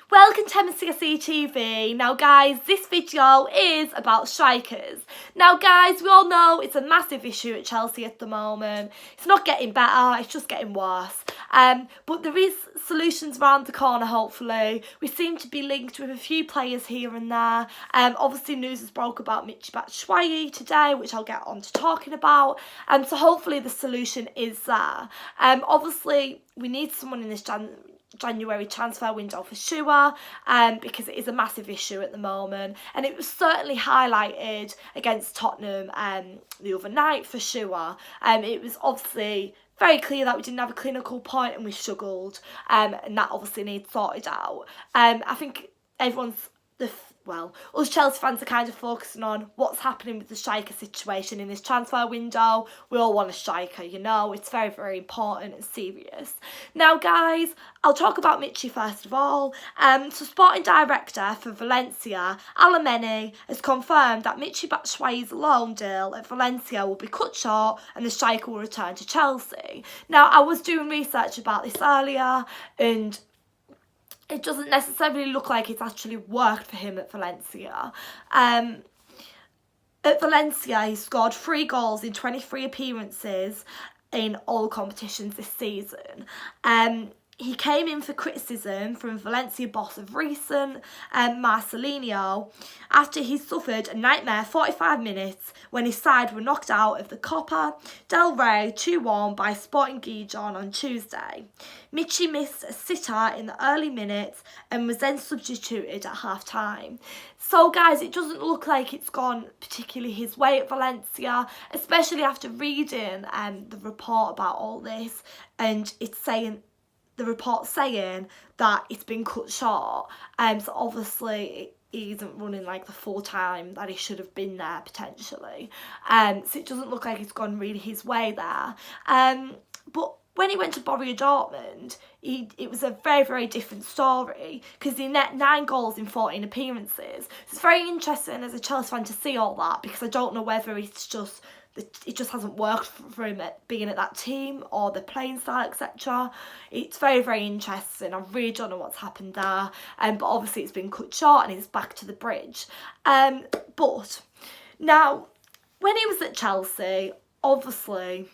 Welcome to MCSE TV. Now guys, this video is about strikers. Now guys, we all know it's a massive issue at Chelsea at the moment. It's not getting better, it's just getting worse. But there is solutions around the corner, hopefully. We seem to be linked with a few players here and there. Obviously news has broke about BATSHUAYI today, which I'll get on to talking about. So hopefully the solution is there. Obviously we need someone in this January transfer window for sure, because it is a massive issue at the moment, and it was certainly highlighted against Tottenham the other night for sure. It was obviously very clear that we didn't have a clinical point and we struggled, and that obviously needs sorted out. I think us Chelsea fans are kind of focusing on what's happening with the striker situation in this transfer window. We all want a striker, you know, it's very, very important and serious. Now guys, I'll talk about Michy first of all. So Sporting Director for Valencia, Alameni, has confirmed that Michy Batshuayi's loan deal at Valencia will be cut short and the striker will return to Chelsea. Now I was doing research about this earlier, and it doesn't necessarily look like it's actually worked for him at Valencia. At Valencia, he scored 3 goals in 23 appearances in all competitions this season. He came in for criticism from Valencia boss of recent, Marcelinho, after he suffered a nightmare 45 minutes when his side were knocked out of the Copa del Rey 2-1 by Sporting Gijon on Tuesday. Michy missed a sitter in the early minutes and was then substituted at half-time. So guys, it doesn't look like it's gone particularly his way at Valencia, especially after reading the report about all this, and it's saying the report saying that it's been cut short. So obviously he isn't running like the full time that he should have been there potentially. So it doesn't look like it's gone really his way there. But when he went to Borussia Dortmund, it was a very, very different story, because he net 9 goals in 14 appearances. So it's very interesting as a Chelsea fan to see all that, because I don't know whether it just hasn't worked for him at being at that team, or the playing style, etc. It's very, very interesting. I really don't know what's happened there. But obviously it's been cut short and he's back to the bridge. But now, when he was at Chelsea, obviously,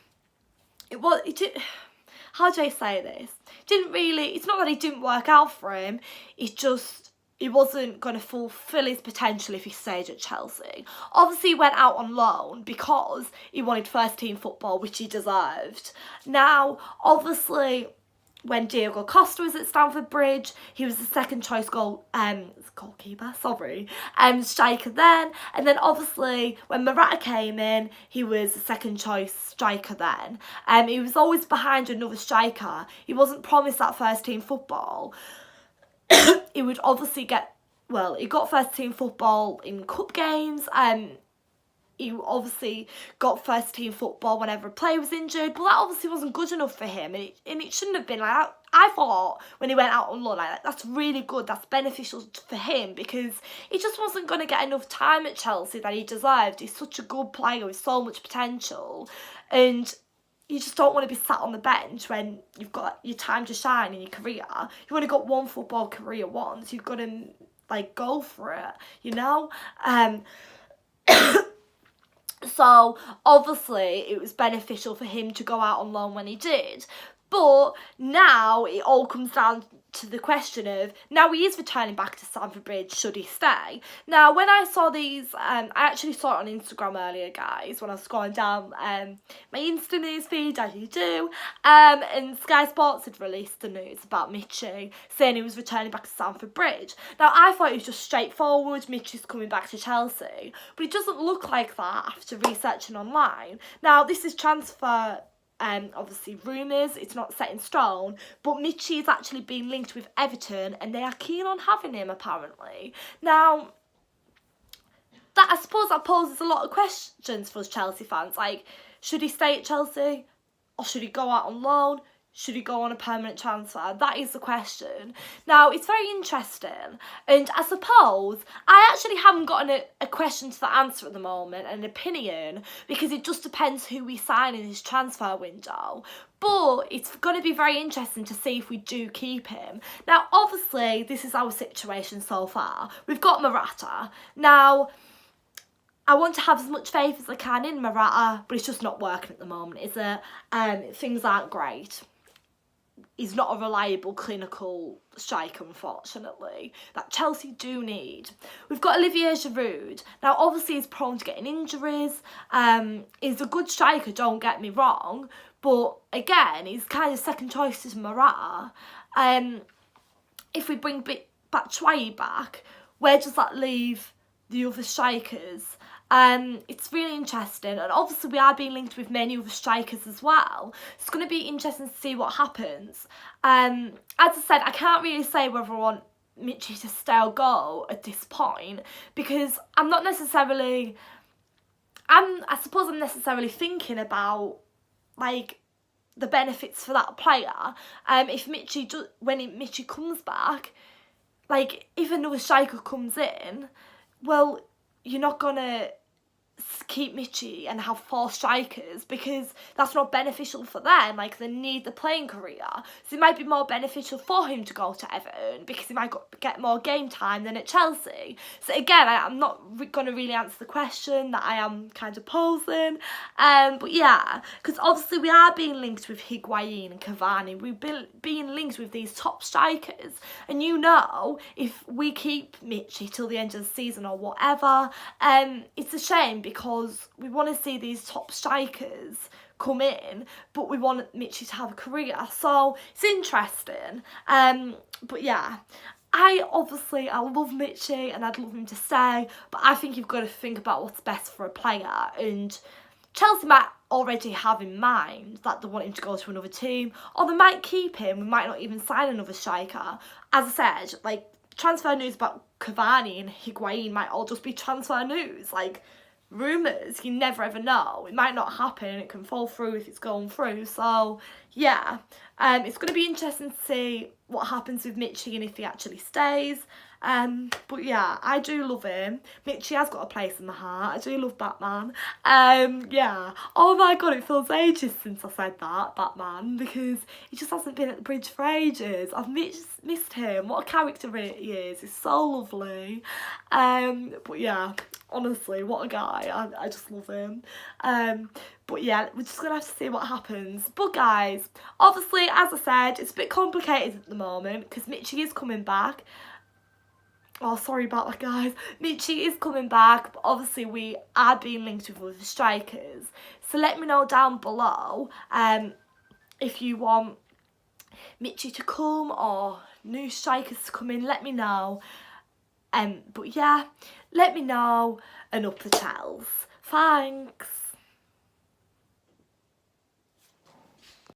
how do I say this? It's not that it didn't work out for him, he wasn't going to fulfil his potential if he stayed at Chelsea. Obviously, he went out on loan because he wanted first-team football, which he deserved. Now, obviously, when Diego Costa was at Stamford Bridge, he was the second-choice striker then. And then, obviously, when Morata came in, he was the second-choice striker then. He was always behind another striker. He wasn't promised that first-team football. He would obviously he got first team football in cup games, he obviously got first team football whenever a player was injured, but that obviously wasn't good enough for him, and it shouldn't have been like that. I thought when he went out on loan, like, that's really good, that's beneficial for him, because he just wasn't going to get enough time at Chelsea that he deserved. He's such a good player with so much potential, and you just don't want to be sat on the bench when you've got your time to shine in your career. You've only got one football career once. You've got to go for it, you know. So obviously it was beneficial for him to go out on loan when he did. But now it all comes down to the question of, now he is returning back to Stamford Bridge, should he stay? Now, when I saw these, I actually saw it on Instagram earlier, guys, when I was scrolling down my Insta news feed, as you do, and Sky Sports had released the news about Michy, saying he was returning back to Stamford Bridge. Now, I thought it was just straightforward, Michy's coming back to Chelsea, but it doesn't look like that after researching online. Now, this is transfer obviously rumours, it's not set in stone, but Michy is actually being linked with Everton and they are keen on having him apparently. Now, I suppose that poses a lot of questions for us Chelsea fans, like, should he stay at Chelsea or should he go out on loan? should he go on a permanent transfer? That is the question. Now, it's very interesting, and I suppose I actually haven't gotten a question to the answer at the moment, an opinion, because it just depends who we sign in this transfer window. But it's going to be very interesting to see if we do keep him. Now, obviously, this is our situation so far. We've got Morata. Now, I want to have as much faith as I can in Morata, but it's just not working at the moment, is it? Things aren't great. He's not a reliable clinical striker, unfortunately, that Chelsea do need. We've got Olivier Giroud. Now, obviously, he's prone to getting injuries. He's a good striker, don't get me wrong, but again, he's kind of second choice to Morata. If we bring BATSHUAYI back, where does that leave the other strikers? It's really interesting, and obviously we are being linked with many other strikers as well. It's going to be interesting to see what happens. As I said, I can't really say whether I want Michy to stay or go at this point, because I'm not necessarily, I suppose I'm necessarily thinking about, like, the benefits for that player. If Michy, when Michy comes back, like, if another striker comes in, well, you're not going to keep Michy and have 4 strikers, because that's not beneficial for them. Like, they need the playing career, so it might be more beneficial for him to go to Everton, because he might get more game time than at Chelsea. So again, I'm not going to really answer the question that I am kind of posing, but yeah, because obviously we are being linked with Higuain and Cavani. We've been being linked with these top strikers, and you know, if we keep Michy till the end of the season or whatever, it's a shame, because we want to see these top strikers come in, but we want Michy to have a career, so it's interesting. But yeah, I love Michy and I'd love him to stay, but I think you've got to think about what's best for a player, and Chelsea might already have in mind that they want him to go to another team, or they might keep him. We might not even sign another striker. As I said, like, transfer news about Cavani and Higuain might all just be transfer news, like rumours. You never ever know. It might not happen. It can fall through if it's going through. So yeah, it's going to be interesting to see what happens with Michy and if he actually stays. But yeah, I do love him. Michy has got a place in my heart. I do love Batman. Yeah. Oh my god, it feels ages since I said that, Batman, because he just hasn't been at the bridge for ages. I've missed him. What a character he is. He's so lovely. But yeah, honestly, what a guy. I just love him. But yeah, we're just going to have to see what happens. But guys, obviously, as I said, it's a bit complicated at the moment, because Michy is coming back. Oh, sorry about that, guys. Michy is coming back, but obviously we are being linked with other strikers. So let me know down below if you want Michy to come or new strikers to come in. Let me know. But yeah, let me know and up the tells. Thanks.